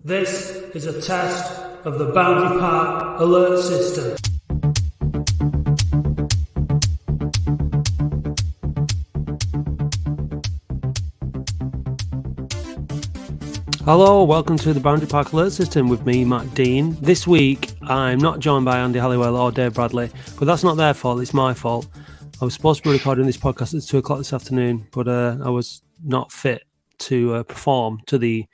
This is a test of the Boundary Park alert system. Hello, welcome to the Boundary Park alert system with me, Matt Dean. This week, I'm not joined by Andy Halliwell or Dave Bradley, but that's not their fault, it's my fault. I was supposed to be recording this podcast at 2 o'clock this afternoon, but I was not fit to perform to the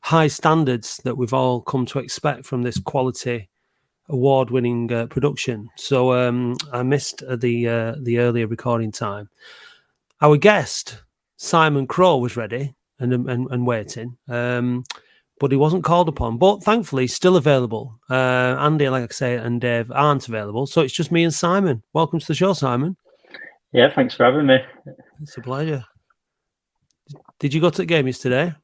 high standards that we've all come to expect from this quality award-winning production. So I missed the earlier recording time. Our guest, Simon Crowe, was ready and waiting, but he wasn't called upon. But thankfully, still available. Andy, like I say, and Dave aren't available. So it's just me and Simon. Welcome to the show, Simon. Yeah, thanks for having me. It's a pleasure. Did you go to the game yesterday?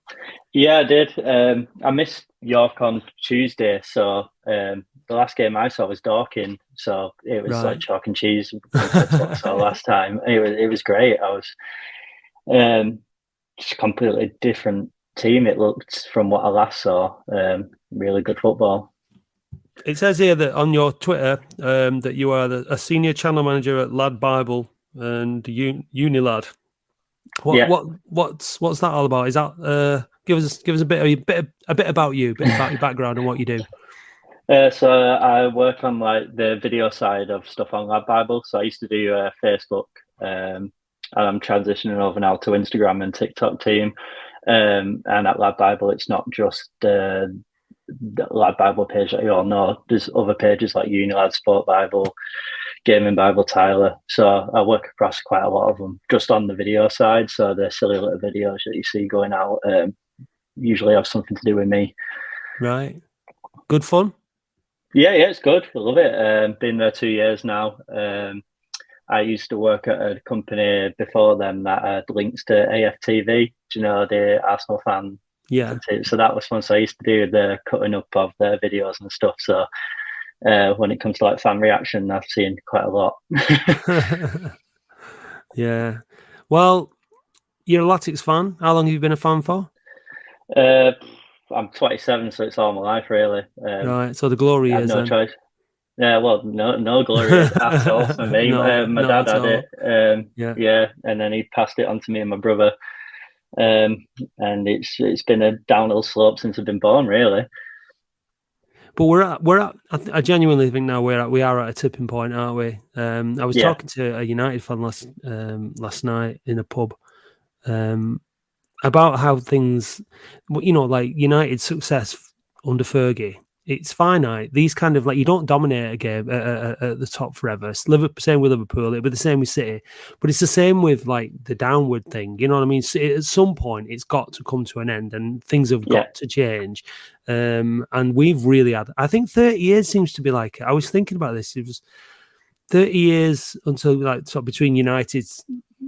Yeah, I did. I missed York on Tuesday, so the last game I saw was Dorking, so it was like chalk and cheese. That's what I saw last time. It was great. I was just a completely different team. It looked from what I last saw. Really good football. It says here that on your Twitter that you are a senior channel manager at Lad Bible and Unilad. What's that all about? Is that give us a bit about you, a bit about your background and what you do? So I work on like the video side of stuff on Lad Bible. So I used to do Facebook, and I'm transitioning over now to Instagram and TikTok team. And at Lad Bible, it's not just the Lad Bible page that you all know. There's other pages like Unilad, Sport Bible, Gaming Bible, Tyler. So I work across quite a lot of them just on the video side. So the silly little videos that you see going out usually have something to do with me. Right. Good fun? Yeah, it's good. I love it. Been there 2 years now. I used to work at a company before then that had links to AFTV. Do you know, the Arsenal fan? Yeah. So that was fun. So I used to do the cutting up of their videos and stuff. So when it comes to like fan reaction, I've seen quite a lot. Yeah. Well, you're a Latics fan. How long have you been a fan for? I'm 27, so it's all my life, really. Right. So the glory I have years. no choice. Yeah, well, no glory years at all for me. My dad had it. Yeah, and then he passed it on to me and my brother. And it's been a downhill slope since I've been born, really. But we're at. I genuinely think now we are at a tipping point, aren't we? I was talking to a United fan last night in a pub about how things, like United's success under Fergie, it's finite. These kind of like, you don't dominate a game at the top forever. It's same with Liverpool. It'll be the same with City, but it's the same with like the downward thing. You know what I mean? So at some point, it's got to come to an end, and things have got to change. And we've really had. I think 30 years seems to be like. I was thinking about this. It was 30 years until like sort of between United's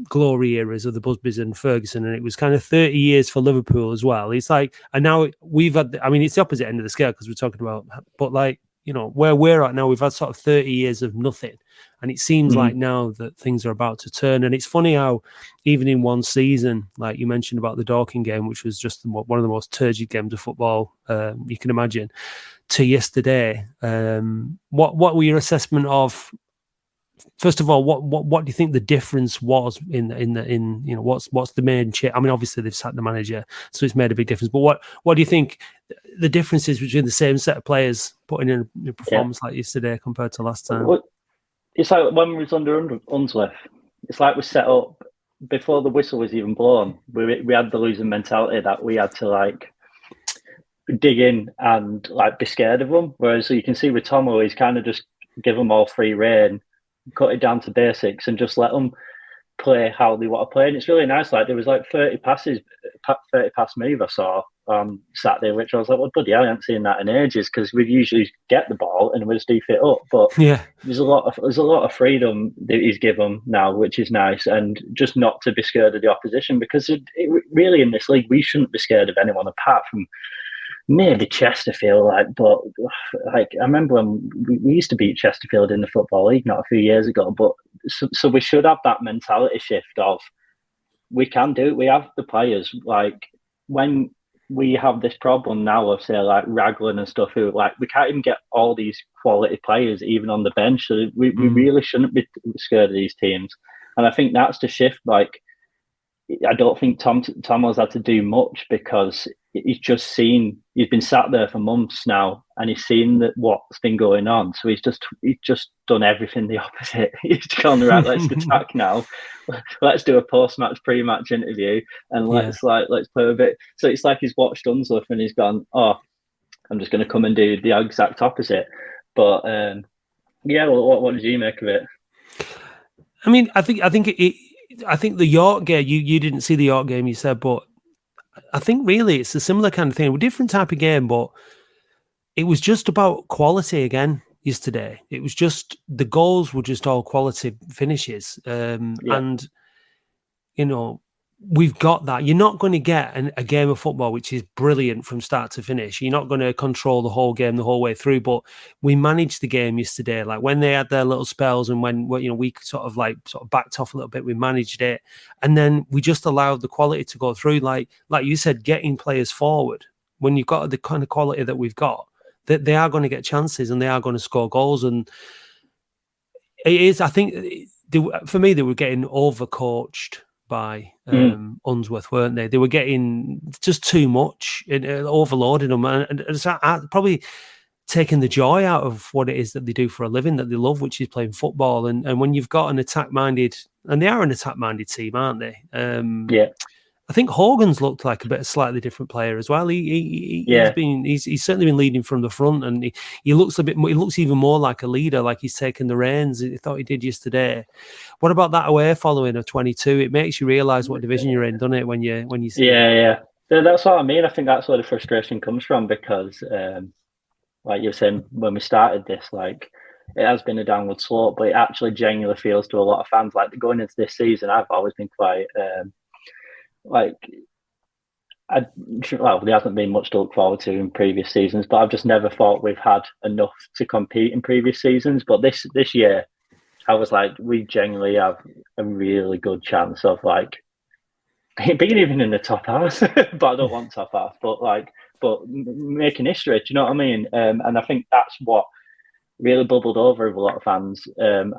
glory eras of the Busbys and Ferguson, and it was kind of 30 years for Liverpool as well. It's like, and now we've had, it's the opposite end of the scale because we're talking about, but like, where we're at now, we've had sort of 30 years of nothing, and it seems like now that things are about to turn. And it's funny how even in one season, like you mentioned about the Dorking game, which was just one of the most turgid games of football you can imagine, to yesterday. What were your assessment of? First of all, what do you think the difference was in what's the main change? I mean, obviously they've sacked the manager, so it's made a big difference. But what do you think the difference is between the same set of players putting in a performance like yesterday compared to last time? Well, it's like when we was under Unsworth, it's like we set up before the whistle was even blown. We had the losing mentality that we had to like dig in and like be scared of them. Whereas you can see with Thommo, he's kind of just give them all free rein, cut it down to basics and just let them play how they want to play. And it's really nice. Like there was like 30 pass move I saw on Saturday, which I was like, well, bloody hell, I haven't seen that in ages, because we usually get the ball and we just do fit up. But there's a lot of freedom that he's given now, which is nice, and just not to be scared of the opposition, because it really in this league we shouldn't be scared of anyone apart from maybe Chesterfield, but I remember when we used to beat Chesterfield in the Football League not a few years ago. But so we should have that mentality shift of we can do it. We have the players. Like when we have this problem now of, say, like Raglan and stuff, who, like, we can't even get all these quality players even on the bench. So we really shouldn't be scared of these teams. And I think that's the shift. Like, I don't think Thommo's had to do much, because he's been sat there for months now, and he's seen what's been going on. So he's just done everything the opposite. He's gone, right, let's attack now. Let's do a post-match, pre-match interview, and let's play a bit. So it's like he's watched Unsworth and he's gone, oh, I'm just going to come and do the exact opposite. But what did you make of it? I mean, I think the York game, you didn't see the York game, you said, but I think really it's a similar kind of thing. A different type of game, but it was just about quality again yesterday. It was just, the goals were just all quality finishes. And, you know, we've got that. You're not going to get a game of football which is brilliant from start to finish. You're not going to control the whole game the whole way through, but we managed the game yesterday. Like when they had their little spells and when we sort of backed off a little bit, we managed it, and then we just allowed the quality to go through. Like you said, getting players forward. When you've got the kind of quality that we've got, that they are going to get chances and they are going to score goals. And it is, I think, for me, they were getting overcoached by Unsworth, weren't they? They were getting just too much, overloading them, and probably taking the joy out of what it is that they do for a living, that they love, which is playing football. And when you've got an attack-minded, and they are an attack-minded team, aren't they? I think Hogan's looked like a slightly different player as well. He's certainly been leading from the front, and he looks a bit more, he looks even more like a leader, like he's taken the reins. I thought he did yesterday. What about that away following of 22? It makes you realise what division you're in, doesn't it? When you see that. That's what I mean. I think that's where the frustration comes from, because like you were saying when we started this, like, it has been a downward slope, but it actually genuinely feels to a lot of fans like going into this season. I've always been quite there hasn't been much to look forward to in previous seasons, but I've just never thought we've had enough to compete in previous seasons. But this year, I was like, we genuinely have a really good chance of like being even in the top half. But I don't want top half, but making history. Do you know what I mean? And I think that's what really bubbled over with a lot of fans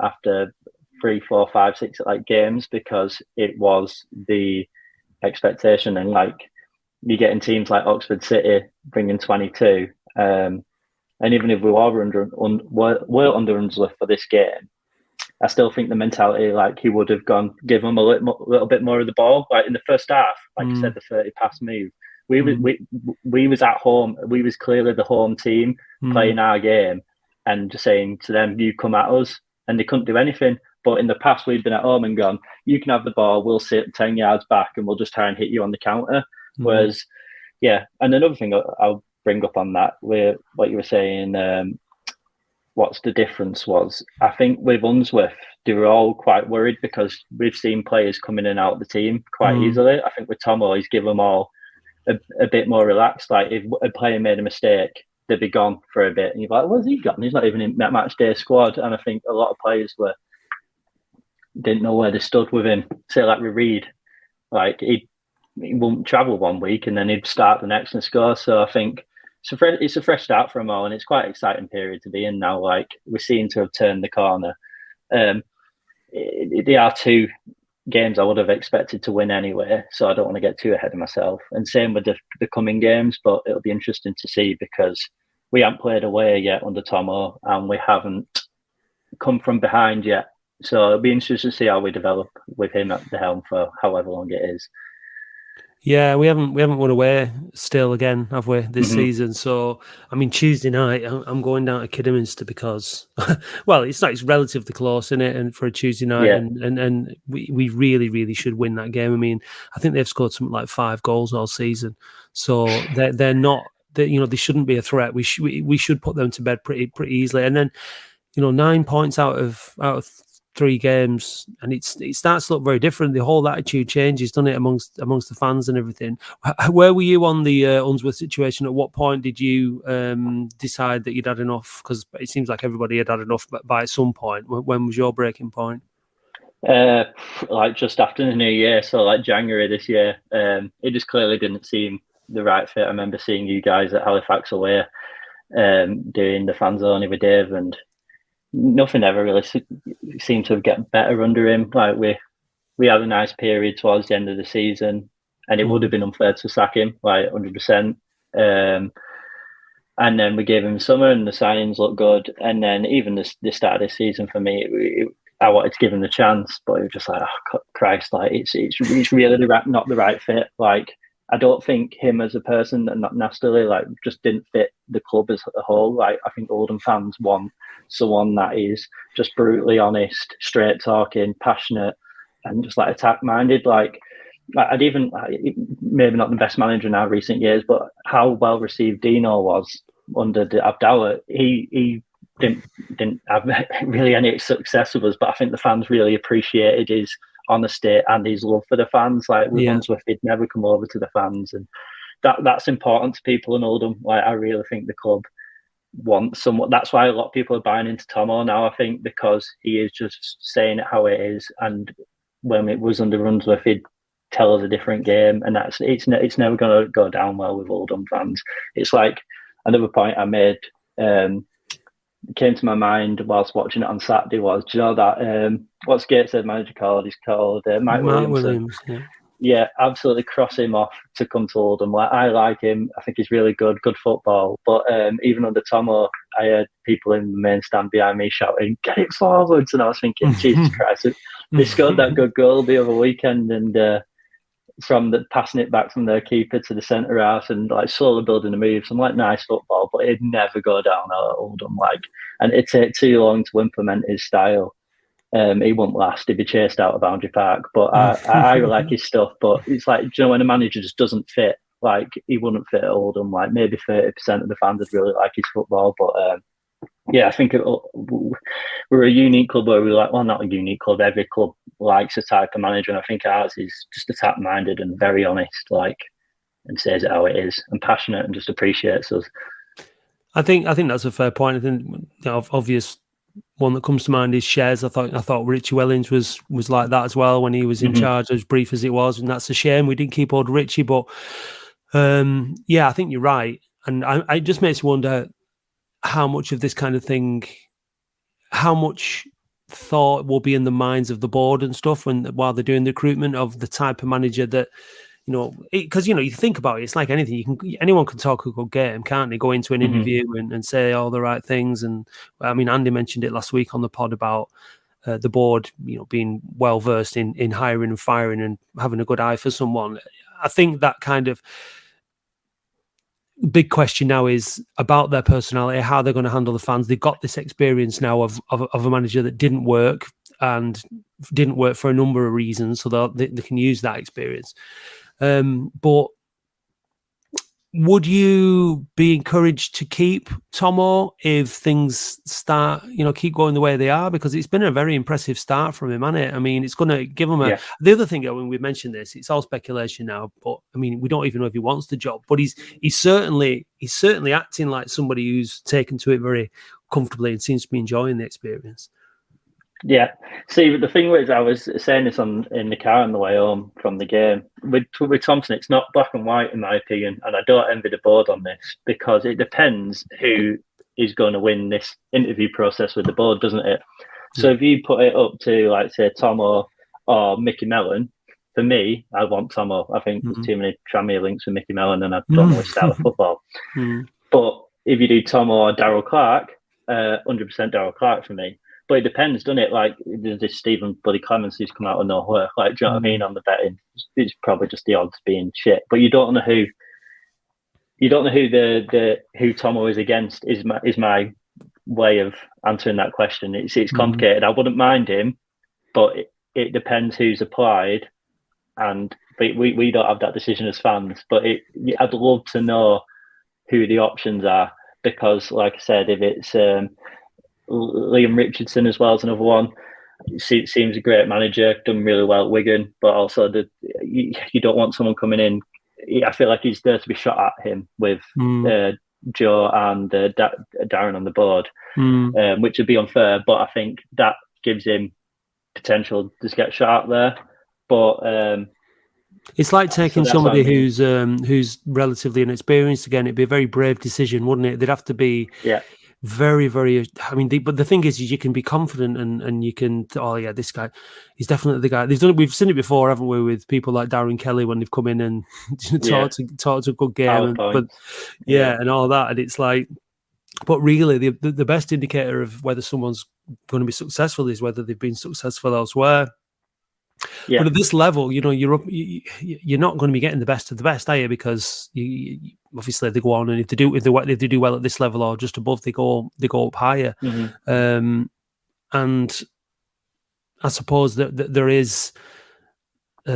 after 3, 4, 5, 6 games, because it was the expectation. And like, you're getting teams like Oxford City bringing 22, and even if we were under Unsworth for this game, I still think the mentality, like, he would have give them a little bit more of the ball. Like in the first half, like you said, the 30 pass move, we was at home. We was clearly the home team playing our game and just saying to them, "You come at us," and they couldn't do anything. But in the past, we'd been at home and gone, "You can have the ball. We'll sit 10 yards back and we'll just try and hit you on the counter." Whereas, and another thing I'll bring up on that, with what you were saying, what's the difference was, I think with Unsworth, they were all quite worried because we've seen players come in and out of the team quite easily. I think with Thommo, he's given them all a bit more relaxed. Like if a player made a mistake, they'd be gone for a bit. And you're like, where's he gone? He's not even in that match day squad. And I think a lot of players didn't know where they stood with him. Say like with Reed, like he won't travel 1 week and then he'd start the next and score. So I think it's a fresh start for them all, and it's quite an exciting period to be in now. Like, we seem to have turned the corner. They are 2 games I would have expected to win anyway, so I don't want to get too ahead of myself. And same with the coming games, but it'll be interesting to see, because we haven't played away yet under Thommo, and we haven't come from behind yet. So it'll be interesting to see how we develop with him at the helm for however long it is. Yeah, we haven't won away still again, have we, this season? So, I mean, Tuesday night, I'm going down to Kidderminster because, well, it's relatively close, isn't it? And for a Tuesday night, and we really, really should win that game. I mean, I think they've scored something like 5 goals all season, so they're not, they shouldn't be a threat. We should put them to bed pretty easily. And then, 9 points out of 3 games, and it starts to look very different. The whole attitude changes, doesn't it, amongst the fans and everything. Where were you on the Unsworth situation? At what point did you decide that you'd had enough? Because it seems like everybody had had enough by some point. When was your breaking point? Like just after the new year, so like January this year. It just clearly didn't seem the right fit. I remember seeing you guys at Halifax away, doing the fan zone with Dave, and nothing ever really seemed to get better under him. Like we had a nice period towards the end of the season, and it would have been unfair to sack him, like 100%. And then we gave him summer, and the signings looked good. And then even the start of this season for me, I wanted to give him the chance, but it was just like, oh Christ, like it's really not the right fit. Like I don't think him as a person, and not necessarily like just didn't fit the club as a whole. Like I think Oldham fans want someone that is just brutally honest, straight talking, passionate, and just like attack minded. Like I'd even maybe not the best manager in our recent years, but how well received Dino was under Abdallah, he didn't have really any success with us, but I think the fans really appreciated his honesty and his love for the fans. Like with Unsworth, he'd never come over to the fans, and that's important to people in Oldham. Like I really think the club wants someone. That's why a lot of people are buying into Thommo now, I think, because he is just saying it how it is. And when it was under Unsworth, he'd tell us a different game, and it's never going to go down well with Oldham fans. It's like another point I made came to my mind whilst watching it on Saturday was, do you know that what's Gateshead manager called? He's called Mike Williams. Yeah, absolutely cross him off to come to Oldham. Like I like him. I think he's really good football. But even under Thommo, I heard people in the main stand behind me shouting, "Get it forwards!" And I was thinking, Jesus Christ, they scored that good goal the other weekend, and from the passing it back from their keeper to the centre half and like slowly building the moves. I'm like, nice football, but it'd never go down at Oldham. Like, and it'd take too long to implement his style. He wouldn't last. He'd be chased out of Boundary Park. But I like his stuff. But it's like, do you know, when a manager just doesn't fit, like he wouldn't fit at Oldham. Like maybe 30% of the fans would really like his football, but yeah, I think we're a unique club where we like, well, not a unique club. Every club likes a type of manager, and I think ours is just attack-minded and very honest, like, and says it how it is, and passionate, and just appreciates us. I think that's a fair point. I think the obvious one that comes to mind is Shares. I thought Richie Wellings was like that as well when he was in charge, as brief as it was, and that's a shame we didn't keep hold of Richie. But yeah, I think you're right, and it just makes me wonder how much of this kind of thing, how much thought will be in the minds of the board and stuff while they're doing the recruitment of the type of manager that, you know, because you think about it, it's like anything. Anyone can talk a good game, can't they? Go into an interview and say all the right things. And I mean, Andy mentioned it last week on the pod about the board, being well versed in hiring and firing and having a good eye for someone. I think that kind of big question now is about their personality, how they're going to handle the fans. They've got this experience now of a manager that didn't work for a number of reasons, so they can use that experience. But would you be encouraged to keep Thommo if things start, keep going the way they are? Because it's been a very impressive start from him, hasn't it? I mean, it's going to give him the other thing, when we mentioned this, it's all speculation now, but I mean, we don't even know if he wants the job, but he's certainly acting like somebody who's taken to it very comfortably and seems to be enjoying the experience. Yeah. See, the thing was, I was saying this in the car on the way home from the game. With Thompson, it's not black and white, in my opinion, and I don't envy the board on this, because it depends who is going to win this interview process with the board, doesn't it? So if you put it up to, like, say, Thommo or Mickey Mellon, for me, I want Thommo. I think there's too many Tranmere links with Mickey Mellon, and I don't know his style of football. But if you do Thommo or Darryl Clark, 100% Darryl Clark for me. But it depends, doesn't it? Like, there's this Stephen Bloody Clements who's come out of nowhere. Like, do you know what I mean? On the betting, it's probably just the odds being shit. But you don't know who. You don't know who who Thommo is against. Is my way of answering that question. It's complicated. I wouldn't mind him, but it depends who's applied, and we don't have that decision as fans. But I'd love to know who the options are, because, like I said, if it's Liam Richardson as well as another one. Seems a great manager, done really well at Wigan, but also you don't want someone coming in. I feel like he's there to be shot at him with Joe and Darren on the board, which would be unfair, but I think that gives him potential to get shot at there. But It's like taking somebody I mean. who's relatively inexperienced again. It'd be a very brave decision, wouldn't it? They'd have to be very, very. I mean, but the thing is you can be confident and you can. Oh yeah, this guy, he's definitely the guy. We've seen it before, haven't we? With people like Darren Kelly when they've come in and taught a good game, and all that. And it's like, but really, the best indicator of whether someone's going to be successful is whether they've been successful elsewhere. Yeah. But at this level, you're not going to be getting the best of the best, are you? Because obviously they go on, and if they do well at this level or just above, they go up higher. Mm-hmm. And I suppose that there is, I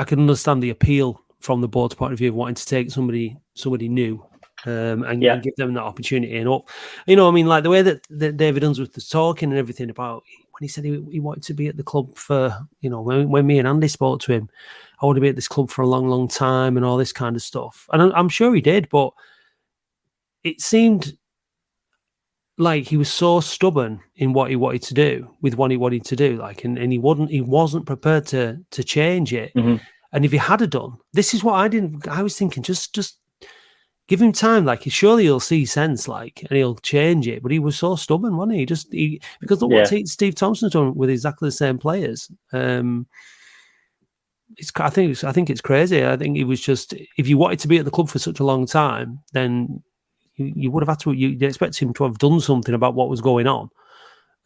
can understand the appeal from the board's point of view of wanting to take somebody new. And give them that opportunity. And I mean, like the way that David Unsworth was talking and everything about when he said he wanted to be at the club for, when me and Andy spoke to him, I want to be at this club for a long, long time and all this kind of stuff. And I'm sure he did, but it seemed like he was so stubborn in what he wanted to do with what he wanted to do, and he wasn't prepared to change it. Mm-hmm. And if he had done, this is what I was thinking, just give him time, surely he'll see sense, and he'll change it. But he was so stubborn, wasn't he? Because look what Steve Thompson's done with exactly the same players. I think it's crazy. I think it was just, if you wanted to be at the club for such a long time, then you would have had to. You'd expect him to have done something about what was going on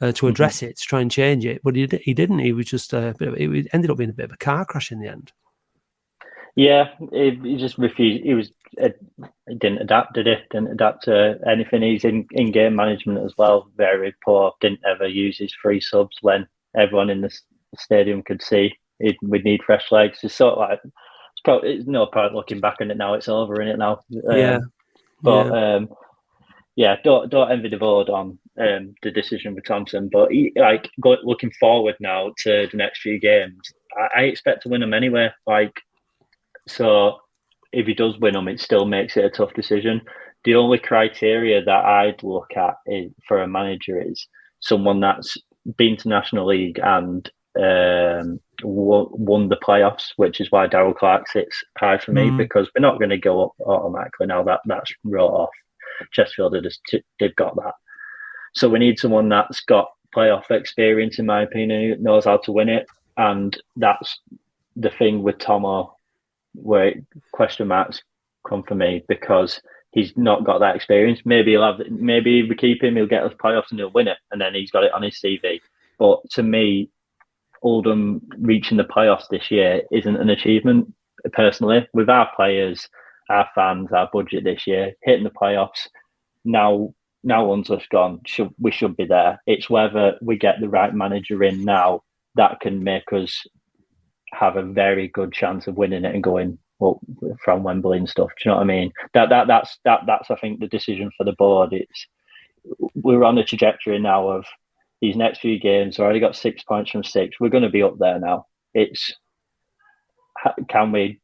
to address it, to try and change it. But he didn't. He was just it ended up being a bit of a car crash in the end. Yeah, he just refused. He didn't adapt, did he? Didn't adapt to anything. He's in game management as well. Very poor. Didn't ever use his free subs when everyone in the stadium could see we'd need fresh legs. It's sort of like, it's no point looking back on it now. It's over in it now. Don't envy the board on the decision with Thompson. But looking forward now to the next few games, I expect to win them anyway. So if he does win them, it still makes it a tough decision. The only criteria that I'd look at for a manager is someone that's been to National League and won the playoffs, which is why Darryl Clark sits high for me, because we're not going to go up automatically now. That's wrote off. Chesterfield they've got that. So we need someone that's got playoff experience, in my opinion, who knows how to win it. And that's the thing with Thommo, where question marks come for me, because he's not got that experience. Maybe if we keep him, he'll get us playoffs and he'll win it, and then he's got it on his CV. But to me, Oldham reaching the playoffs this year isn't an achievement, personally. With our players, our fans, our budget this year, hitting the playoffs, now Unsworth's gone, we should be there. It's whether we get the right manager in now that can make us have a very good chance of winning it and going from Wembley and stuff. Do you know what I mean? That's I think the decision for the board. We're on a trajectory now of these next few games. We already got 6 points from 6. We're going to be up there now. It's can we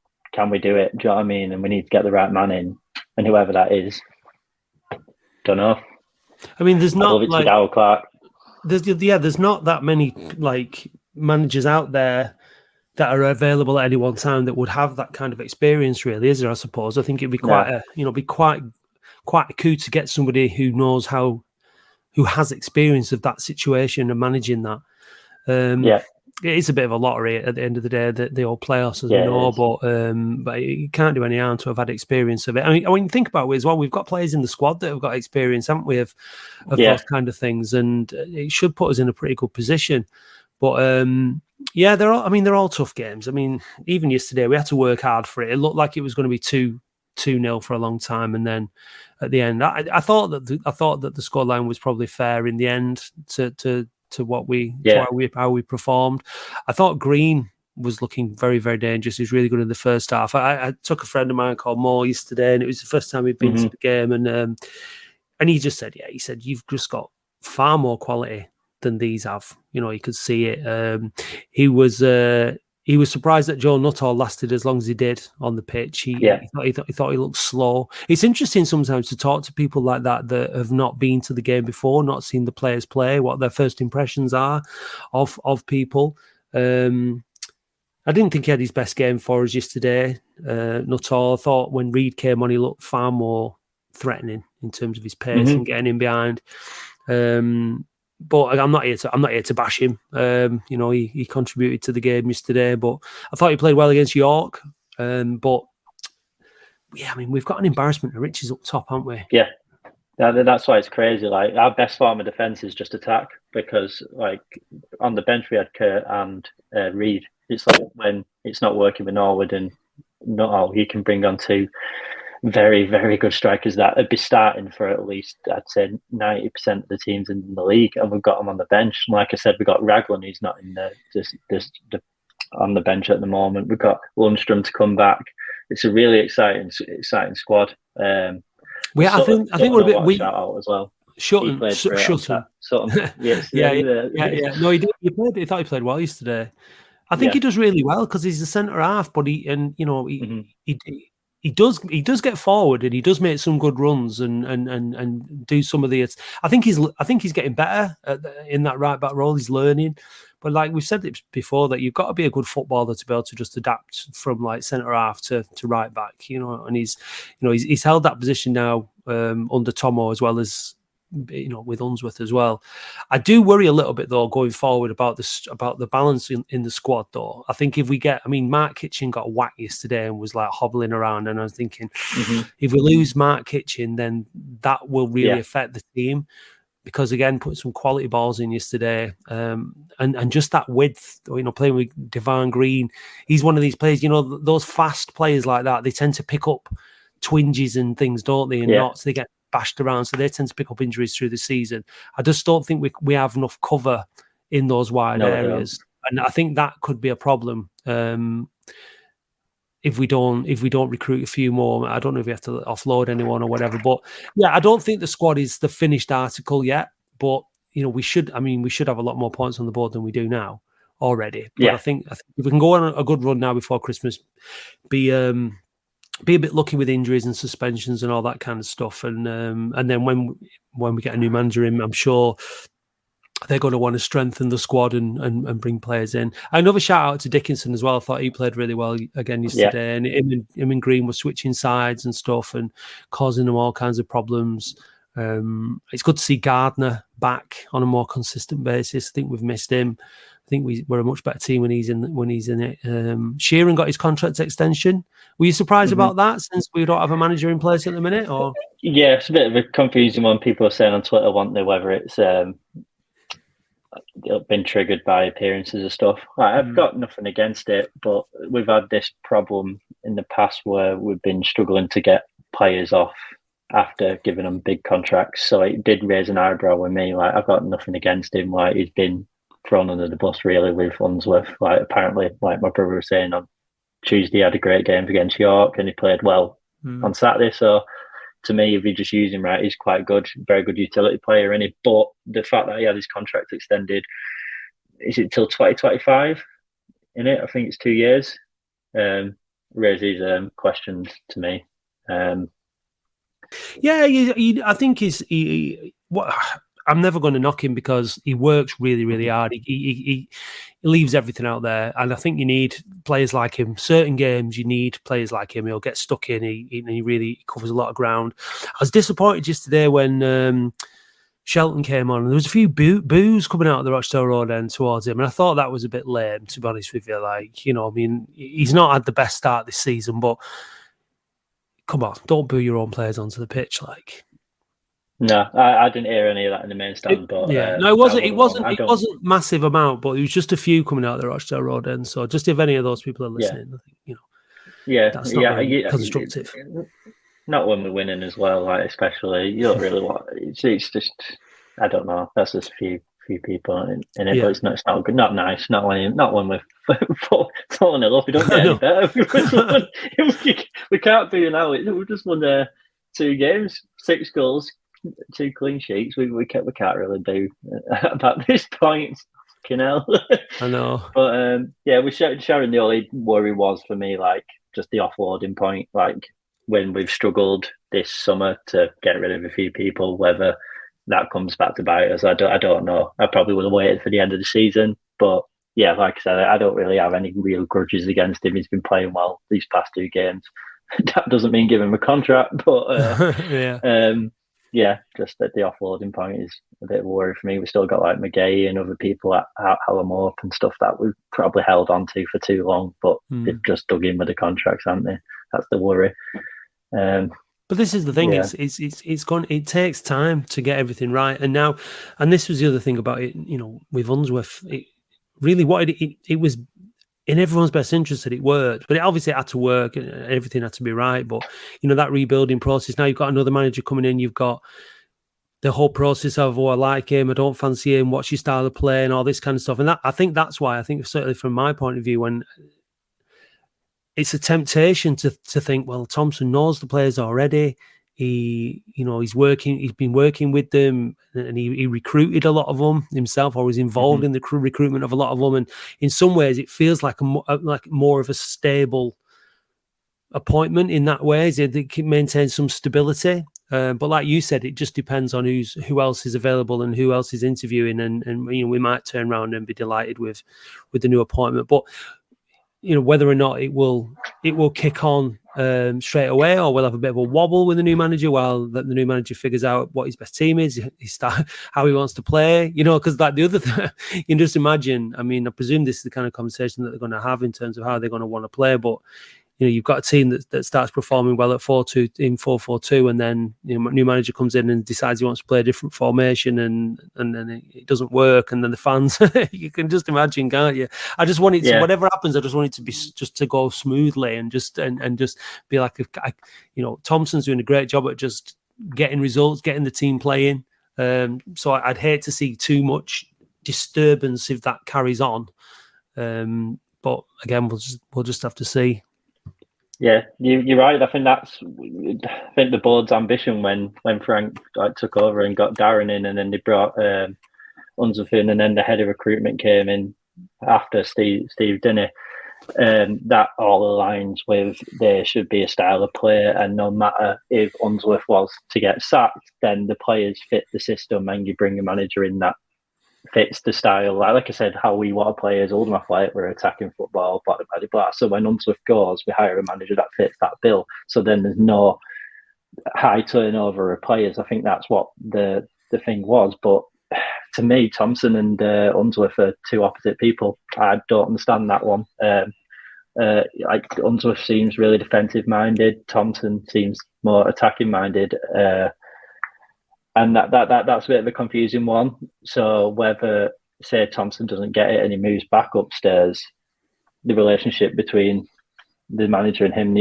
do it? Do you know what I mean? And we need to get the right man in, and whoever that is, don't know. I mean, there's not Darryl Clark. There's not that many managers out there that are available at any one time that would have that kind of experience, really, is there? I suppose. I think it'd be quite a coup to get somebody who knows who has experience of that situation and managing that. It is a bit of a lottery at the end of the day, the old playoffs, as we know, but you can't do any harm to have had experience of it. I mean, think about it as well. We've got players in the squad that have got experience, haven't we, of those kind of things, and it should put us in a pretty good position. But they're all tough games. I mean, even yesterday we had to work hard for it. It looked like it was going to be 2-0 for a long time, and then at the end, I thought that the scoreline was probably fair in the end to how we performed. I thought Green was looking very, very dangerous. He was really good in the first half. I took a friend of mine called Mo yesterday, and it was the first time he'd been to the game, and he just said, you've just got far more quality than these have. You could see it. He was surprised that Joe Nuttall lasted as long as he did on the pitch. He thought he looked slow. It's interesting sometimes to talk to people like that have not been to the game before, not seen the players play, what their first impressions are of people. And I didn't think he had his best game for us yesterday. Not all. I thought when Reed came on, he looked far more threatening in terms of his pace and getting in behind. But I'm not here to bash him. He contributed to the game yesterday, but I thought he played well against York. But yeah, I mean, we've got an embarrassment of riches up top, haven't we? Yeah. That's why it's crazy. Like, our best form of defence is just attack, because like on the bench we had Kurt and Reed. It's like when it's not working with Norwood and not all, you can bring on two very, very good strikers that would be starting for at least, I'd say, 90% of the teams in the league, and we've got them on the bench. Like I said, we've got Raglan, who's not in the on the bench at the moment. We've got Lundstrom to come back. It's a really exciting squad. I think we're a bit weak. Shout out as well. Sutton. Yes. Yeah. No, he did. I thought he played well yesterday. I think he does really well because he's a centre half, but he does get forward and he does make some good runs and do some of the. I think he's getting better in that right back role. He's learning, but like we've said it before, that you've got to be a good footballer to be able to just adapt from like centre half to right back. And he's held that position now under Thommo as well as with Unsworth as well. I do worry a little bit though going forward about the balance in the squad though. I think if we Mark Kitchen got whacked yesterday and was like hobbling around, and I was thinking if we lose Mark Kitchen, then that will really affect the team, because again, put some quality balls in yesterday, and just that width, playing with Devon Green, he's one of these players, those fast players like that, they tend to pick up twinges and things, don't they, and knots, they get bashed around, so they tend to pick up injuries through the season. I just don't think we have enough cover in those wide areas, and I think that could be a problem if we don't recruit a few more. I don't know if we have to offload anyone or whatever, but yeah, I don't think the squad is the finished article yet. But we should have a lot more points on the board than we do now already. But I think if we can go on a good run now before Christmas, be a bit lucky with injuries and suspensions and all that kind of stuff, and then when we get a new manager in, I'm sure they're going to want to strengthen the squad and bring players in. Another shout out to Dickinson as well. I thought he played really well again yesterday, and him and Green were switching sides and stuff and causing them all kinds of problems. It's good to see Gardner back on a more consistent basis. I think we've missed him. I think we're a much better team when he's in it. Sheeran got his contract extension. Were you surprised about that, since we don't have a manager in place at the minute? Or it's a bit of a confusing one. People are saying on Twitter, whether it's been triggered by appearances and stuff. I've got nothing against it, but we've had this problem in the past where we've been struggling to get players off after giving them big contracts. So it did raise an eyebrow with me. Like, I've got nothing against him. Like, he's been thrown under the bus really with Unsworth. Like, apparently, like my brother was saying on Tuesday, he had a great game against York and he played well on Saturday. So to me, if you just use him right, he's quite good, very good utility player in it. But the fact that he had his contract extended, is it till 2025 in it? I think it's 2 years. Raises questions to me. I think I'm never going to knock him because he works really, really hard. He leaves everything out there, and I think you need players like him. Certain games, you need players like him. He'll get stuck in. He really covers a lot of ground. I was disappointed yesterday when Shelton came on, and there was a few boos coming out of the Rochdale Road end towards him, and I thought that was a bit lame, to be honest with you. Like, he's not had the best start this season, but come on, don't boo your own players onto the pitch, like. No, I didn't hear any of that in the main stand. But no, it wasn't massive amount, but it was just a few coming out of the Rochdale Road end. So just if any of those people are listening, I think, that's not really constructive. Not when we're winning as well, like, especially. You don't really want. It's just, I don't know. That's just a few people in it, but it's not good, not nice. Not when we're falling in love. We don't get any better. We can't do it now. We've just won 2 games, 6 goals, 2 clean sheets. We can't really do about this point. Fucking hell. I know. But with Sharon, the only worry was for me, like, just the offloading point. Like, when we've struggled this summer to get rid of a few people, whether that comes back to bite us, I don't know. I probably would have waited for the end of the season, but yeah, like I said, I don't really have any real grudges against him. He's been playing well these past 2 games. That doesn't mean give him a contract, but yeah, just at the offloading point is a bit of a worry for me. We've still got like McGay and other people at Hallam and stuff that we've probably held on to for too long, but they've just dug in with the contracts, haven't they? That's the worry. But this is the thing: it's gone. It takes time to get everything right, and this was the other thing about it. You know, with Unsworth, it was in everyone's best interest that it worked, but it obviously had to work and everything had to be right. But you know, that rebuilding process. Now you've got another manager coming in. You've got the whole process of, I like him, I don't fancy him, what's your style of play, and all this kind of stuff. And I think that's why, I think certainly from my point of view, when it's a temptation to think, well, Thompson knows the players already. He's been working with them, and he recruited a lot of them himself, or was involved in the recruitment of a lot of them. And in some ways, it feels like more of a stable appointment in that way. It can maintain some stability. But like you said, it just depends on who else is available and who else is interviewing, and you know, we might turn around and be delighted with the new appointment. But you know, whether or not it will kick on straight away, or we'll have a bit of a wobble with the new manager while the new manager figures out what his best team is, how he wants to play, you know, because like the other thing, you can just imagine, I mean, I presume this is the kind of conversation that they're going to have in terms of how they're going to want to play, but you know, you've got a team that starts performing well at 4-2 in 4-4-2, and then you know, new manager comes in and decides he wants to play a different formation, and then it doesn't work, and then the fans, you can just imagine, can't you? I just want it to, whatever happens, I just want it to be just to go smoothly, and just be like, you know, Thompson's doing a great job at just getting results, getting the team playing. So I'd hate to see too much disturbance if that carries on. But again, we'll just have to see. Yeah, you're right. I think the board's ambition when Frank took over and got Darren in, and then they brought Unsworth in, and then the head of recruitment came in after Steve Dinney. That all aligns with there should be a style of play, and no matter if Unsworth was to get sacked, then the players fit the system, and you bring a manager in that fits the style. Like I said, how we want to play as Oldham Athletic, we're attacking football, blah, blah, blah, blah. So when Unsworth goes, we hire a manager that fits that bill. So then there's no high turnover of players. I think that's what the thing was. But to me, Thompson and Unsworth are two opposite people. I don't understand that one. Like Unsworth seems really defensive minded. Thompson seems more attacking minded. And that's a bit of a confusing one. So whether, say, Thompson doesn't get it and he moves back upstairs, the relationship between the manager and him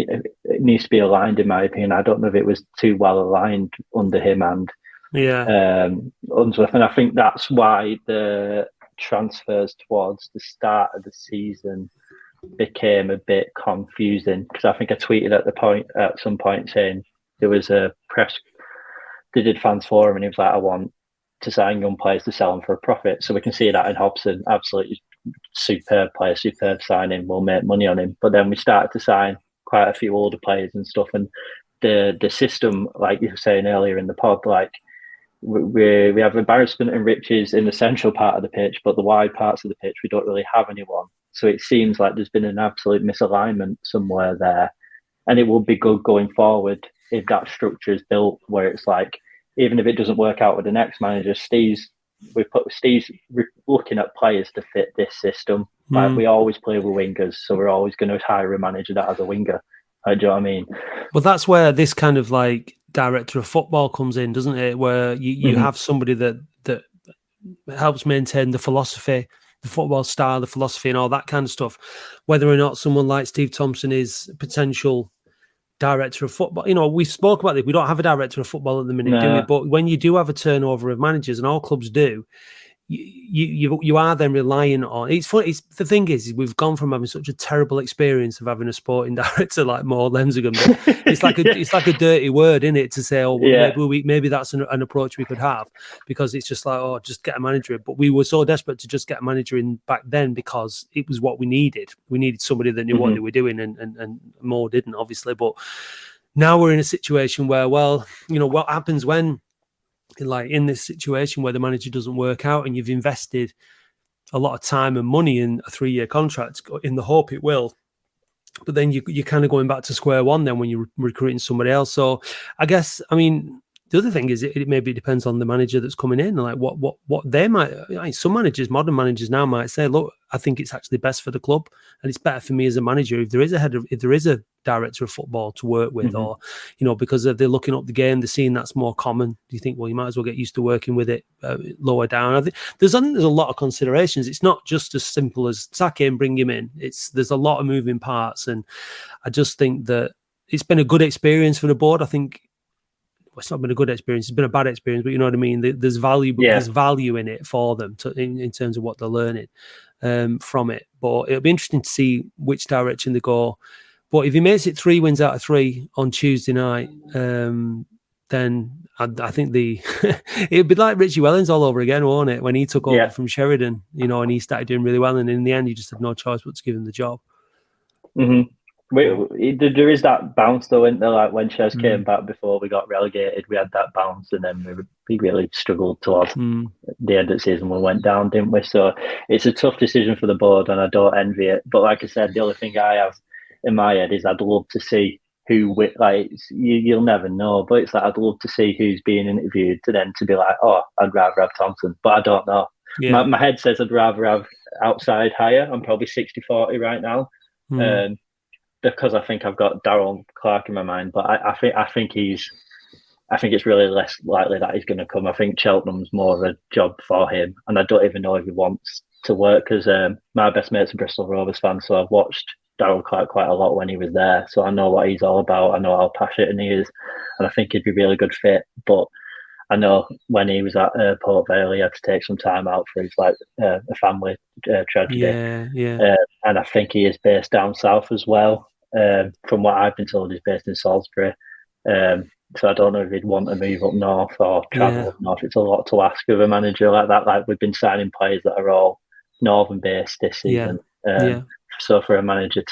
needs to be aligned, in my opinion. I don't know if it was too well aligned under him and Unsworth. And I think that's why the transfers towards the start of the season became a bit confusing. Because I think I tweeted at some point saying there was a press. They did fans forum, and he was like, I want to sign young players to sell them for a profit. So we can see that in Hobson. Absolutely superb player, superb signing. We'll make money on him. But then we started to sign quite a few older players and stuff. And the system, like you were saying earlier in the pod, like we have embarrassment and riches in the central part of the pitch, but the wide parts of the pitch, we don't really have anyone. So it seems like there's been an absolute misalignment somewhere there. And it will be good going forward if that structure is built where it's like, even if it doesn't work out with the next manager, Steve's looking at players to fit this system. Like we always play with wingers, so we're always going to hire a manager that has a winger. Do you know what I mean? Well, that's where this kind of like director of football comes in, doesn't it? Where you have somebody that helps maintain the philosophy, the football style, the philosophy, and all that kind of stuff. Whether or not someone like Steve Thompson is a potential director of football, you know, we spoke about this. We don't have a director of football at the minute, do we? But when you do have a turnover of managers, and all clubs do, you are then relying on. It's funny. The thing is, we've gone from having such a terrible experience of having a sporting director like Maud Lemsingham. It's like it's like a dirty word, isn't it, to say, oh, well, maybe that's an approach we could have, because it's just like, oh, just get a manager in. But we were so desperate to just get a manager in back then because it was what we needed. We needed somebody that knew what they were doing, and Maud didn't, obviously. But now we're in a situation where, well, you know, what happens when, like in this situation where the manager doesn't work out and you've invested a lot of time and money in a 3-year contract in the hope it will. But then you're kind of going back to square one then when you're recruiting somebody else. So I guess, I mean, the other thing is it maybe depends on the manager that's coming in, like what they might. Some managers, modern managers now, might say, look, I think it's actually best for the club, and it's better for me as a manager if there is a director of football to work with, or because they're looking up the game, they're seeing that's more common. Do you think, well, you might as well get used to working with it lower down? I think there's a lot of considerations. It's not just as simple as sack him, bring him in. There's a lot of moving parts, and I just think that it's been a good experience for the board. I think. It's not been a good experience. It's been a bad experience, but you know what I mean. There's value, there's value in it for them in terms of what they're learning from it. But it'll be interesting to see which direction they go. But if he makes it 3 wins out of 3 on Tuesday night, then I think it'd be like Richie Wellens all over again, won't it? When he took over from Sheridan, and he started doing really well, and in the end, you just had no choice but to give him the job. Mm-hmm. There is that bounce though, isn't there? Like when Ches came back before we got relegated, we had that bounce, and then we really struggled towards the end of the season. We went down, didn't we? So it's a tough decision for the board, and I don't envy it. But like I said, the only thing I have in my head is I'd love to see who, like, you'll never know, but it's like I'd love to see who's being interviewed to then to be like, oh, I'd rather have Thompson, but I don't know. Yeah. My head says I'd rather have outside higher. I'm probably 60-40 right now. Because I think I've got Darryl Clark in my mind, but I think it's really less likely that he's going to come. I think Cheltenham's more of a job for him, and I don't even know if he wants to work because my best mate's a Bristol Rovers fan, so I've watched Darryl Clark quite a lot when he was there, so I know what he's all about. I know how passionate he is, and I think he'd be a really good fit. But I know when he was at Port Vale, he had to take some time out for his a family tragedy. Yeah. And I think he is based down south as well. From what I've been told, he's based in Salisbury. So I don't know if he'd want to move up north or travel up north. It's a lot to ask of a manager like that. Like we've been signing players that are all northern based this season. So for a manager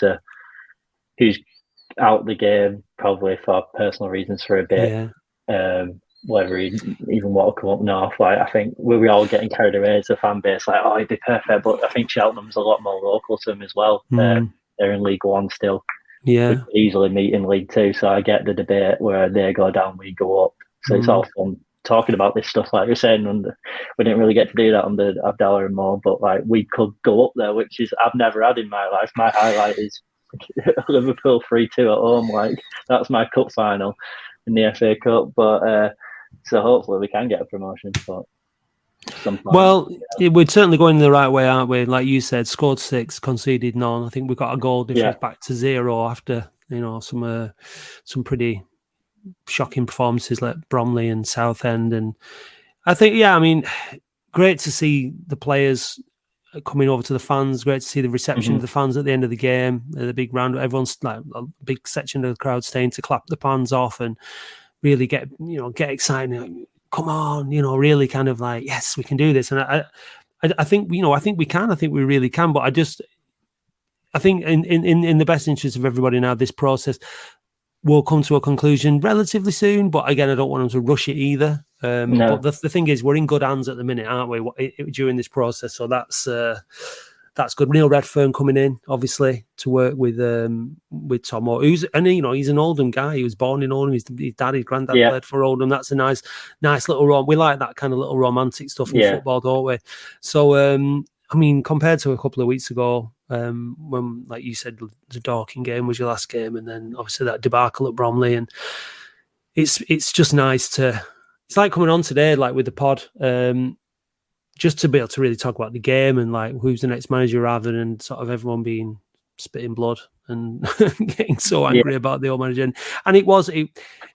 who's out the game probably for personal reasons for a bit, whether he even want to come up north, like I think we're all getting carried away as a fan base. Like, oh, he'd be perfect, but I think Cheltenham's a lot more local to him as well. They're in League One still. We could easily meet in League Two, so I get the debate where they go down, we go up. So it's all fun talking about this stuff, like you're saying. We didn't really get to do that under Abdallah and Mo, but like we could go up there, which is I've never had in my life. My highlight is Liverpool 3-2 at home. Like that's my cup final in the FA Cup. But so hopefully we can get a promotion. But well, we're certainly going the right way, aren't we? Like you said, scored 6, conceded none. I think we got a goal difference back to 0 after some pretty shocking performances like Bromley and Southend. And I think, great to see the players coming over to the fans. Great to see the reception of the fans at the end of the game. The big round, everyone's like a big section of the crowd staying to clap the fans off and really get excited. Come on, really kind of like, yes, we can do this. And I think, I think we can. I think we really can. But I think in the best interest of everybody now, this process will come to a conclusion relatively soon. But again, I don't want them to rush it either. No. But the thing is, we're in good hands at the minute, aren't we, during this process? So that's good. Neil Redfern coming in, obviously, to work with Thommo, he's an Oldham guy. He was born in Oldham. His granddad played for Oldham. That's a nice little we like that kind of little romantic stuff in football, don't we? So compared to a couple of weeks ago, when, like you said, the Dorking game was your last game, and then obviously that debacle at Bromley, and it's just nice to. It's like coming on today, like with the pod. Just to be able to really talk about the game and like who's the next manager, rather than sort of everyone being spitting blood and getting so angry about the old manager. And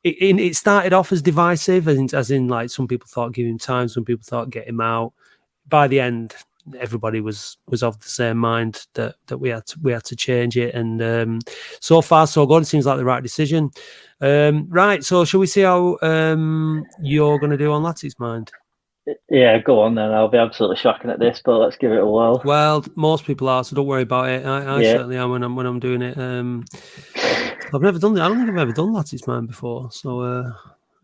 it started off as divisive, as in like some people thought give him time, some people thought get him out. By the end, everybody was of the same mind that we had to change it. And so far so good. It seems like the right decision. Right. So shall we see how you're going to do on Latics Mind? Yeah, go on then. I'll be absolutely shocking at this, but let's give it a whirl. Well, most people are, so don't worry about it. I certainly am when I'm doing it. I've never done it. I don't think I've ever done Latics Mind before. So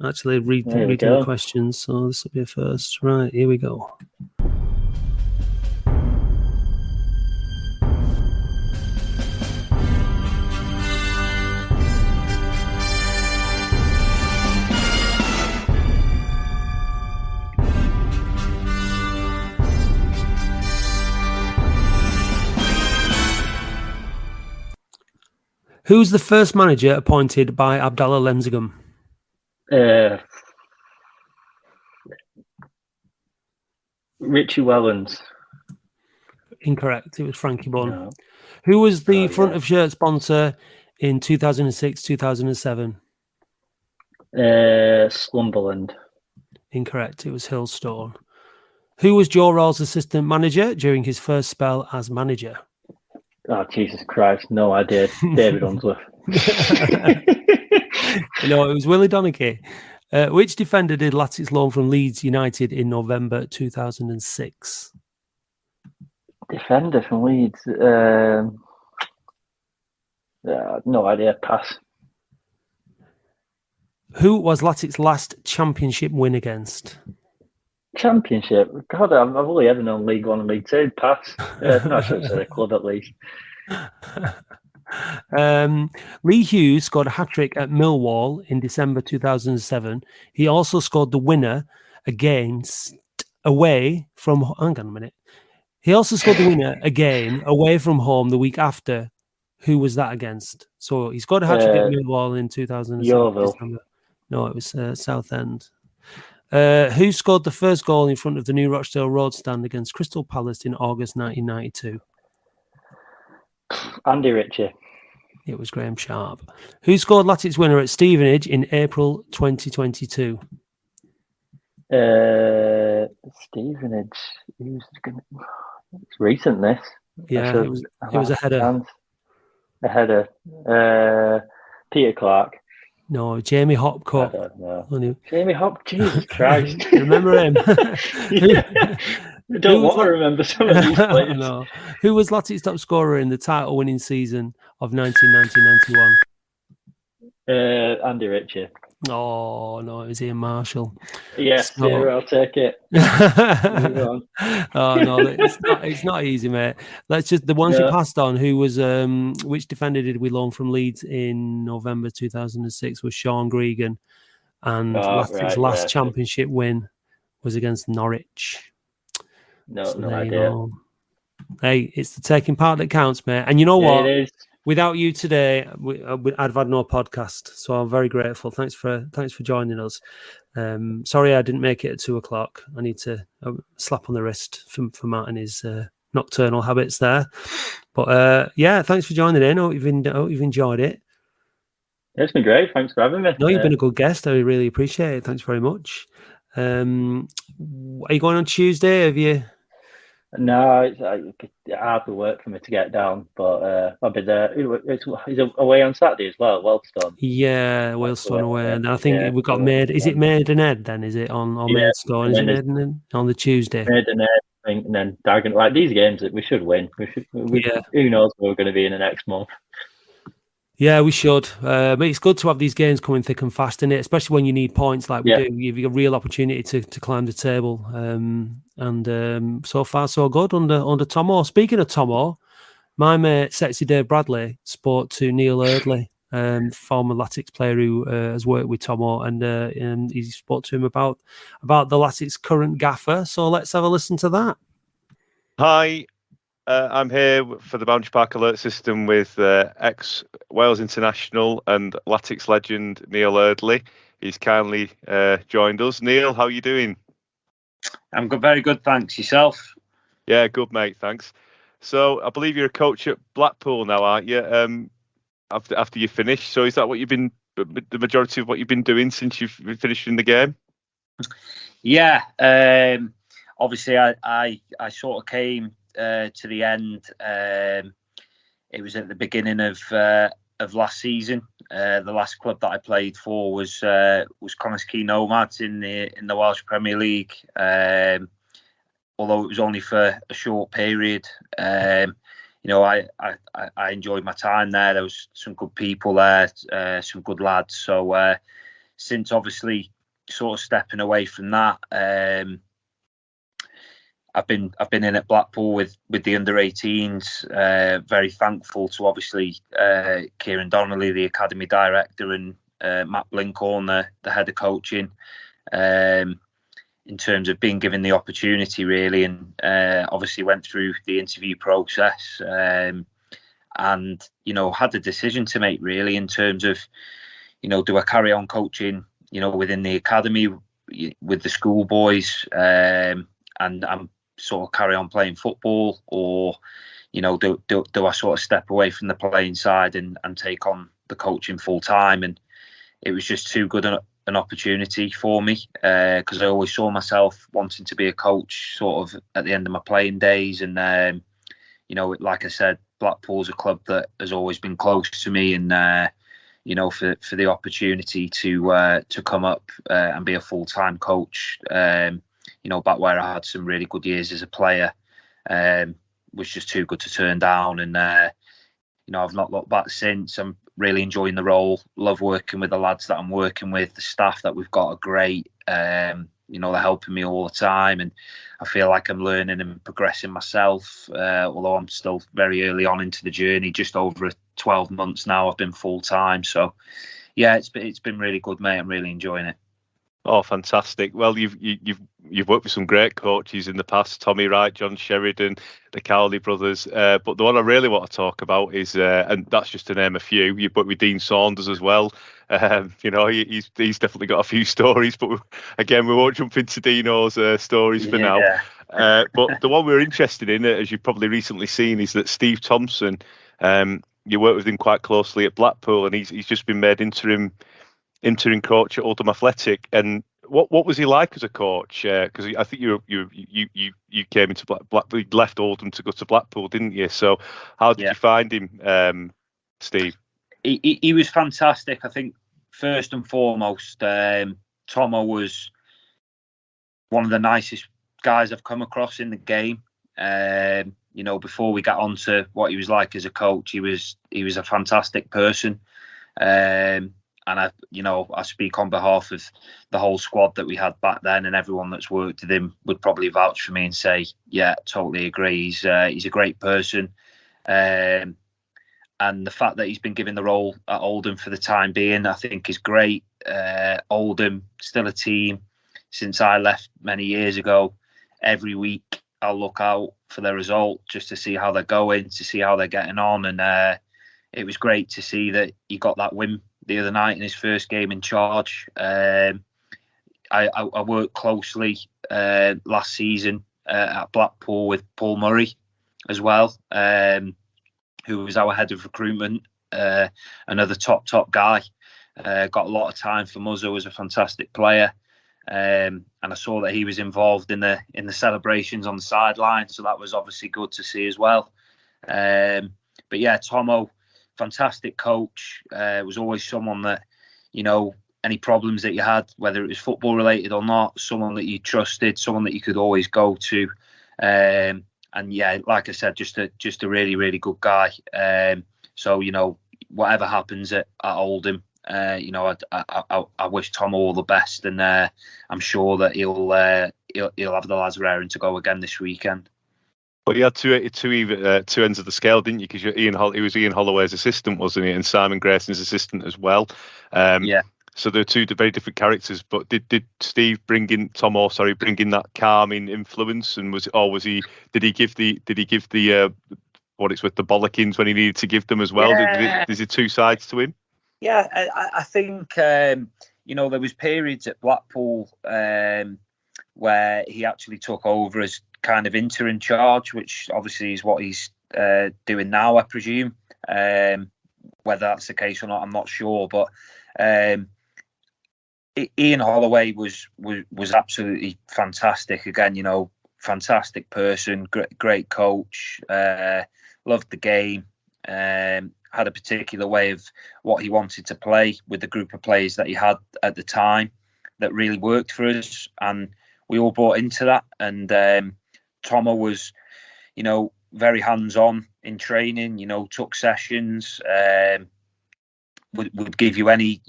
actually reading the questions. So this will be a first. Right, here we go. Who's the first manager appointed by Abdallah Lemzigum? Richie Wellens. Incorrect. It was Frankie Bunn. No. Who was the front of shirt sponsor in 2006, 2007? Slumberland. Incorrect. It was Hillstone. Who was Joe Rawls' assistant manager during his first spell as manager? Oh, Jesus Christ. No idea. David Unsworth. No, it was Willie Donaghy. Which defender did Latics loan from Leeds United in November 2006? Defender from Leeds. No idea. Pass. Who was Latics' last championship win against? Championship? God, I've only ever known League One and League Two. Pass. No, I should have said a club at least. Lee Hughes scored a hat-trick at Millwall in December 2007. He also scored the winner away from... Hang on a minute. He also scored the winner again away from home the week after. Who was that against? So he scored a hat-trick at Millwall in 2007. Yeovil. No, it was Southend. Who scored the first goal in front of the new Rochdale Road stand against Crystal Palace in August 1992? Andy Ritchie. It was Graham Sharp. Who scored Latics winner at Stevenage in April 2022? Stevenage. It's recent, this. Yeah, it was a header. A header. Peter Clark. No, Jamie Hopcutt. I don't know. Jamie Hop. Jesus Christ. Remember him? I don't want to remember some of these players. No. Who was Latics' top scorer in the title-winning season of 1990-91? Andy Ritchie. Oh, no, it was Ian Marshall. Yes, so... I'll take it. Oh, no, it's not easy, mate. Let's just, the ones you passed on, who was, which defender did we loan from Leeds in November 2006 was Sean Gregan. And Latics' last championship win was against Norwich. No idea. Hey, it's the taking part that counts, mate. And you know what? It is. Without you today, I'd have had no podcast. So I'm very grateful. Thanks for joining us. Sorry I didn't make it at 2:00. I need to slap on the wrist for Matt and his nocturnal habits there. But yeah, thanks for joining in. I hope you've enjoyed it. It's been great. Thanks for having me. No, you've been a good guest. I really appreciate it. Thanks very much. Are you going on Tuesday? Have you? No, it's hard to work for me to get down, but I'll be there. It's away on Saturday as well, Wealdstone. Yeah, Wealdstone away. And I think we've got Is it Maidenhead then? Is it on Maidstone? Is it Maidenhead on the Tuesday? Maidenhead, I think, and then Dagenham. Like these games that we should win. Who knows where we're going to be in the next month. Yeah, we should. But it's good to have these games coming thick and fast, isn't it? Especially when you need points like we do. You've got a real opportunity to climb the table. And so far, so good under Thommo. Speaking of Thommo, my mate, Sexy Dave Bradley, spoke to Neal Eardley, former Latics player who has worked with Thommo, and he spoke to him about the Latics current gaffer. So let's have a listen to that. Hi. I'm here for the Boundary Park Alert System with ex-Wales international and Latics legend Neal Eardley. He's kindly joined us. Neal, how are you doing? I'm good, very good, thanks. Yourself? Yeah, good, mate, thanks. So I believe you're a coach at Blackpool now, aren't you? After you finish. So is that what you've been, the majority of what you've been doing since you've been finishing the game? Yeah. Obviously, I sort of came to the end. It was at the beginning of last season. The last club that I played for was Connah's Quay Nomads in the Welsh Premier League. Although it was only for a short period, I enjoyed my time there. There was some good people there, some good lads. So since obviously sort of stepping away from that, I've been in at Blackpool with the under-18s. Very thankful to obviously Kieran Donnelly, the academy director, and Matt Blinkhorn, the head of coaching, in terms of being given the opportunity, really, and obviously went through the interview process. and had a decision to make really in terms of do I carry on coaching within the academy with the schoolboys and I'm sort of carry on playing football, or do I sort of step away from the playing side and take on the coaching full time. And it was just too good an opportunity for me, because I always saw myself wanting to be a coach sort of at the end of my playing days. And like I said, Blackpool's a club that has always been close to me, and for the opportunity to come up and be a full-time coach, back where I had some really good years as a player, was just too good to turn down. And I've not looked back since. I'm really enjoying the role, love working with the lads that I'm working with. The staff that we've got are great. They're helping me all the time, and I feel like I'm learning and progressing myself, although I'm still very early on into the journey. Just over 12 months now I've been full-time, so yeah, it's been really good, mate. I'm really enjoying it. Oh, fantastic! Well, you've worked with some great coaches in the past: Tommy Wright, John Sheridan, the Cowley brothers. But the one I really want to talk about is, and that's just to name a few. You've worked with Dean Saunders as well. He's definitely got a few stories. But again, we won't jump into Dino's stories for now. But the one we're interested in, as you've probably recently seen, is that Steve Thompson. You worked with him quite closely at Blackpool, and he's just been made interim coach at Oldham Athletic. And what was he like as a coach? Because I think you came into Blackpool, you left Oldham to go to Blackpool, didn't you? So how did you find him, Steve? He was fantastic. I think first and foremost, Thommo was one of the nicest guys I've come across in the game. Before we got on to what he was like as a coach, he was a fantastic person. And I speak on behalf of the whole squad that we had back then, and everyone that's worked with him would probably vouch for me and say, yeah, totally agree. He's a great person. And the fact that he's been given the role at Oldham for the time being, I think is great. Oldham, still a team. Since I left many years ago, every week I'll look out for their result just to see how they're going, to see how they're getting on. And it was great to see that he got that win the other night in his first game in charge. I worked closely last season at Blackpool with Paul Murray as well, who was our head of recruitment, another top guy. Got a lot of time for Muzzo, was a fantastic player. And I saw that he was involved in the celebrations on the sideline, so that was obviously good to see as well. But yeah, Thommo, fantastic coach. Was always someone that, any problems that you had, whether it was football related or not, someone that you trusted, someone that you could always go to. And yeah, like I said, just a really, really good guy. So whatever happens at Oldham, I wish Thommo all the best, and I'm sure that he'll have the lads raring to go again this weekend. But you had two ends of the scale, didn't you? Because he was Ian Holloway's assistant, wasn't he? And Simon Grayson's assistant as well. Yeah. So they're two very different characters. But did Steve bring in that calming influence, and did he give the what it's with the bollockings when he needed to give them as well? Yeah. Is there two sides to him? Yeah, I think there was periods at Blackpool where he actually took over as kind of interim charge, which obviously is what he's doing now, I presume. Whether that's the case or not, I'm not sure. But Ian Holloway was absolutely fantastic. Again, fantastic person, great coach, loved the game, had a particular way of what he wanted to play with the group of players that he had at the time that really worked for us, and we all bought into that. And Thommo was, very hands-on in training, took sessions, would give you any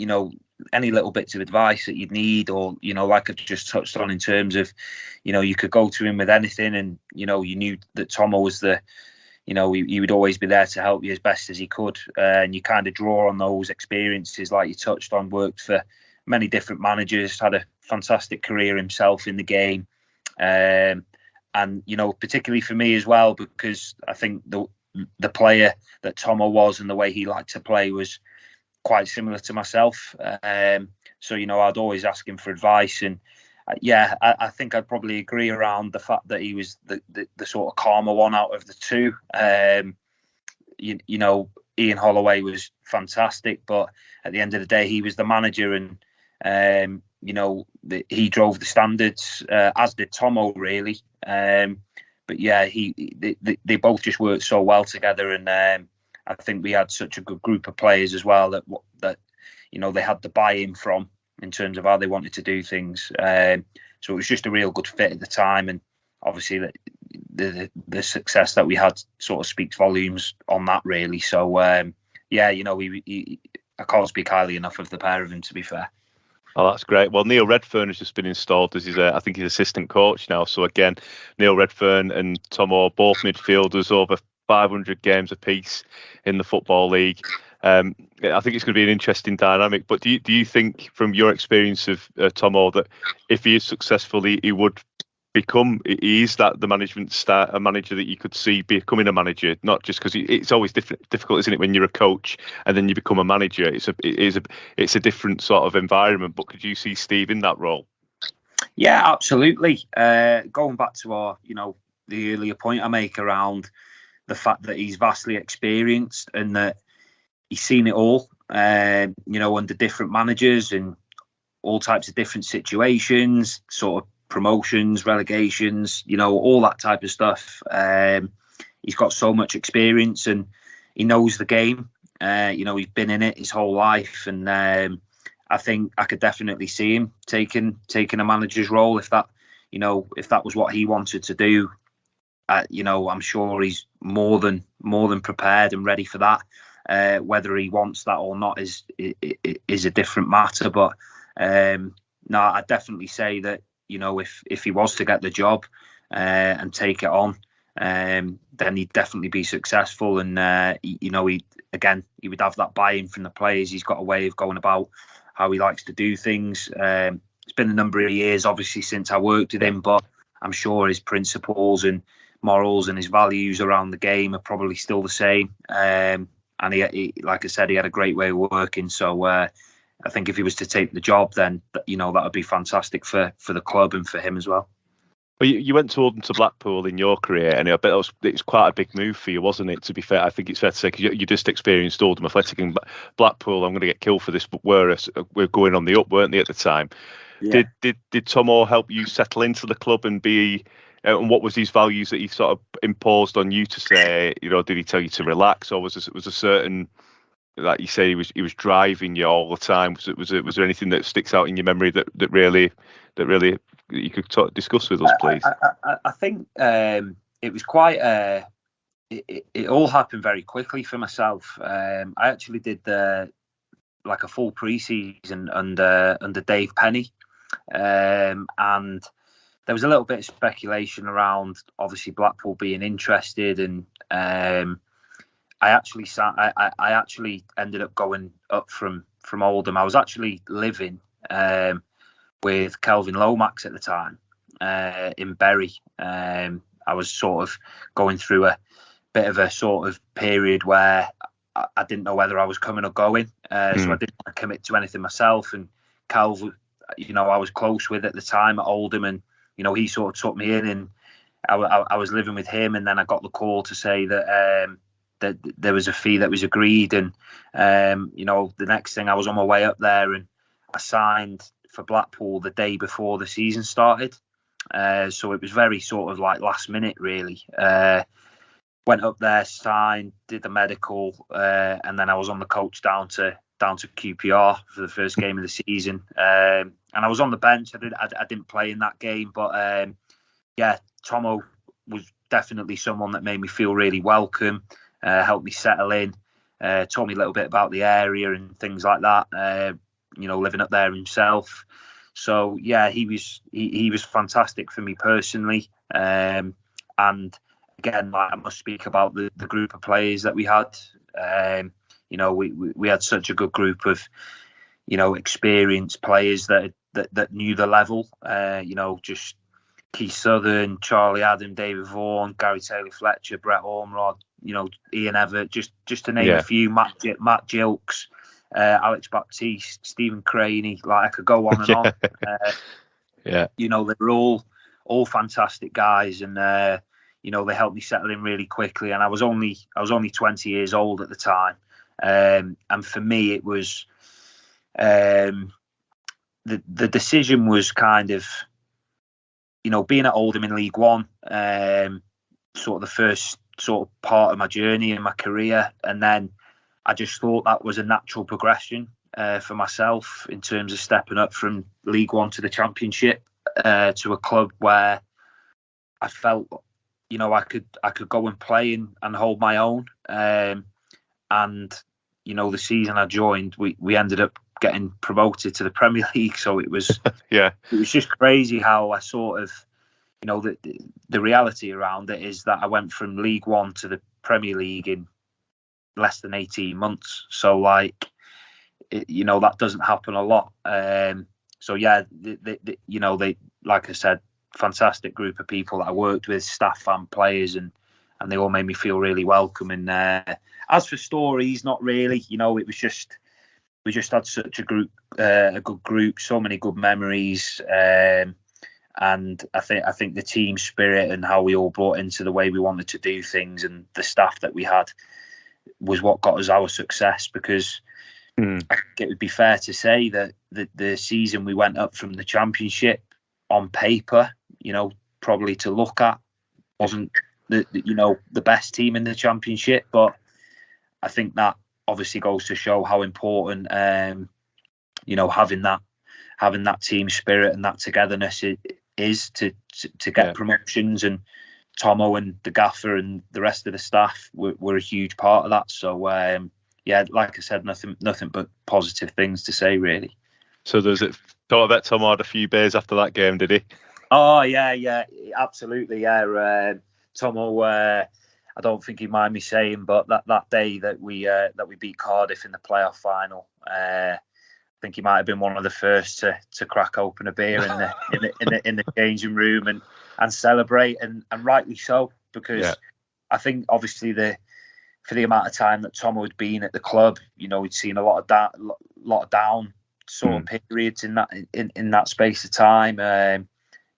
little bits of advice that you'd need, or, like I've just touched on in terms of, you could go to him with anything, and, you knew that Thommo was he would always be there to help you as best as he could. And you kind of draw on those experiences, like you touched on, worked for many different managers, had a fantastic career himself in the game. And, particularly for me as well, because I think the the player that Thommo was and the way he liked to play was quite similar to myself. So, I'd always ask him for advice. And I think I'd probably agree around the fact that he was the sort of calmer one out of the two. Ian Holloway was fantastic, but at the end of the day, he was the manager, and he drove the standards, as did Thommo, really. But yeah, they both just worked so well together, and I think we had such a good group of players as well that they had the buy-in from in terms of how they wanted to do things. So it was just a real good fit at the time, and obviously the success that we had sort of speaks volumes on that, really. So I can't speak highly enough of the pair of them, to be fair. Oh, that's great. Well, Neil Redfern has just been installed as I think he's assistant coach now. So again, Neil Redfern and Thommo, both midfielders, over 500 games apiece in the Football League. I think it's going to be an interesting dynamic. But do you think, from your experience of Thommo, that if he is successful, he would become? He is that the a manager that you could see becoming a manager, not just because it's always difficult, isn't it, when you're a coach and then you become a manager? It's a different sort of environment. But could you see Steve in that role? Yeah, absolutely. Going back to our, the earlier point I make around the fact that he's vastly experienced and that he's seen it all, under different managers and all types of different situations, sort of promotions, relegations, all that type of stuff. He's got so much experience and he knows the game. He's been in it his whole life, and I think I could definitely see him taking a manager's role if that was what he wanted to do. I'm sure he's more than prepared and ready for that. Whether he wants that or not is a different matter. But no, I'd definitely say that if he was to get the job and take it on, then he'd definitely be successful. And he would have that buy-in from the players. He's got a way of going about how he likes to do things. It's been a number of years, obviously, since I worked with him, but I'm sure his principles and morals and his values around the game are probably still the same. And he, like I said, he had a great way of working. So I think if he was to take the job, then that would be fantastic for the club and for him as well. Well, you went to Oldham to Blackpool in your career, and I bet it was quite a big move for you, wasn't it? To be fair, I think it's fair to say, because you just experienced Oldham Athletic and Blackpool. I'm going to get killed for this, but we're going on the up, weren't they, at the time? Yeah. Did Thommo help you settle into the club and be? And what was these values that he sort of imposed on you to say? Did he tell you to relax, or was a certain, like you say, he was driving you all the time? Was there anything that sticks out in your memory that really you could discuss with us, please? I think it was quite. It all happened very quickly for myself. I actually did like a full pre-season under Dave Penny, and there was a little bit of speculation around obviously Blackpool being interested, and I actually ended up going up from Oldham. I was actually living with Kelvin Lomax at the time in Bury. I was sort of going through a bit of a sort of period where I didn't know whether I was coming or going, so I didn't want to commit to anything myself. And Kelvin, I was close with at the time at Oldham, and he sort of took me in, and I was living with him. And then I got the call to say that that there was a fee that was agreed, and the next thing, I was on my way up there, and I signed for Blackpool the day before the season started. So it was very sort of like last minute, really. Went up there, signed, did the medical, and then I was on the coach down to QPR for the first game of the season. And I was on the bench. I didn't play in that game, but Thommo was definitely someone that made me feel really welcome, helped me settle in, taught me a little bit about the area and things like that. Living up there himself. So yeah, he was fantastic for me personally. And again, like, I must speak about the group of players that we had. We had such a good group of experienced players that knew the level. Just Keith Southern, Charlie Adam, David Vaughan, Gary Taylor Fletcher, Brett Ormrod, Ian Everett, just to name a few, Matt Gilks, Alex Baptiste, Stephen Craney. Like, I could go on and on. They were all fantastic guys, and they helped me settle in really quickly. And I was only 20 years old at the time, and for me it was the decision was kind of, being at Oldham in League One, sort of the first sort of part of my journey in my career, and then I just thought that was a natural progression for myself in terms of stepping up from League One to the Championship, to a club where I felt, I could go and play and hold my own. And the season I joined, we ended up getting promoted to the Premier League. So it was it was just crazy how I sort of, the reality around it is that I went from League One to the Premier League in less than 18 months. So like, that doesn't happen a lot. So yeah, they like I said, fantastic group of people that I worked with, staff and players, and they all made me feel really welcome. And as for stories, not really. It was just, we just had such a good group, so many good memories. And I think the team spirit and how we all brought into the way we wanted to do things, and the staff that we had, was what got us our success. Because I think it would be fair to say that the season we went up from the Championship, on paper, probably to look at, wasn't the best team in the Championship, but I think that obviously goes to show how important having that team spirit and that togetherness is to get promotions. And Thommo and the gaffer and the rest of the staff were a huge part of that. So like I said, nothing but positive things to say, really. So I bet Thommo had a few beers after that game, did he? Oh yeah, absolutely, yeah. Thommo, I don't think he'd mind me saying, but that day that we beat Cardiff in the playoff final, I think he might have been one of the first to crack open a beer in the changing room and celebrate, and rightly so, because I think obviously for the amount of time that Thommo had been at the club, he'd seen a lot of down sort of periods in that space of time.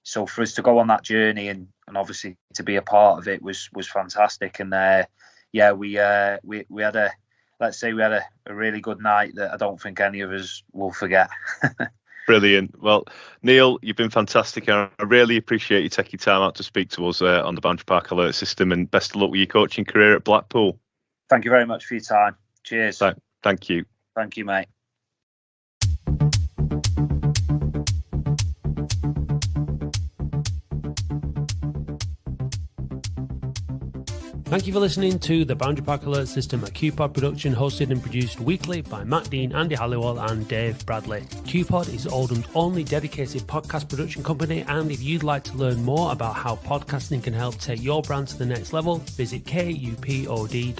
So for us to go on that journey and obviously to be a part of it was fantastic. And we had a really good night that I don't think any of us will forget. Brilliant. Well, Neal, you've been fantastic. I really appreciate you taking time out to speak to us on the Boundary Park Alert System, and best of luck with your coaching career at Blackpool. Thank you very much for your time. Cheers. Thank you. Thank you, mate. Thank you for listening to the Boundary Park Alert System, a QPod production hosted and produced weekly by Matt Dean, Andy Halliwell and Dave Bradley. QPod is Oldham's only dedicated podcast production company, and if you'd like to learn more about how podcasting can help take your brand to the next level, visit kupod.co.uk.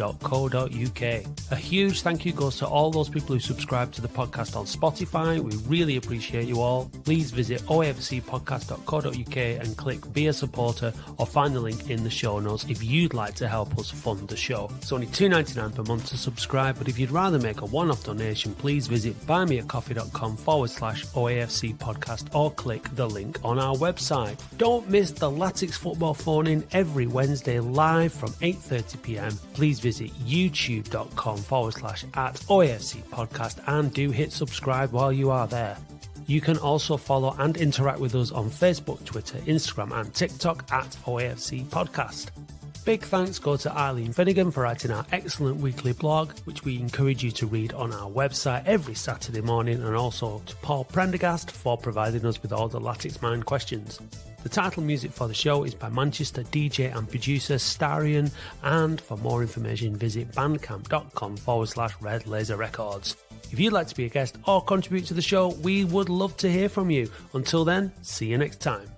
A huge thank you goes to all those people who subscribe to the podcast on Spotify. We really appreciate you all. Please visit oafcpodcast.co.uk and click Be a Supporter, or find the link in the show notes if you'd like to help us fund the show. It's only $2.99 per month to subscribe, but if you'd rather make a one-off donation, please visit buymeacoffee.com/OAFC podcast or click the link on our website. Don't miss the Latics football phone-in every Wednesday live from 8:30pm. Please visit youtube.com/@OAFC podcast and do hit subscribe while you are there. You can also follow and interact with us on Facebook, Twitter, Instagram and TikTok @OAFC podcast. Big thanks go to Eileen Finnegan for writing our excellent weekly blog, which we encourage you to read on our website every Saturday morning, and also to Paul Prendergast for providing us with all the Latics Mind questions. The title music for the show is by Manchester DJ and producer Starion, and for more information visit bandcamp.com/Red Laser Records. If you'd like to be a guest or contribute to the show, we would love to hear from you. Until then, see you next time.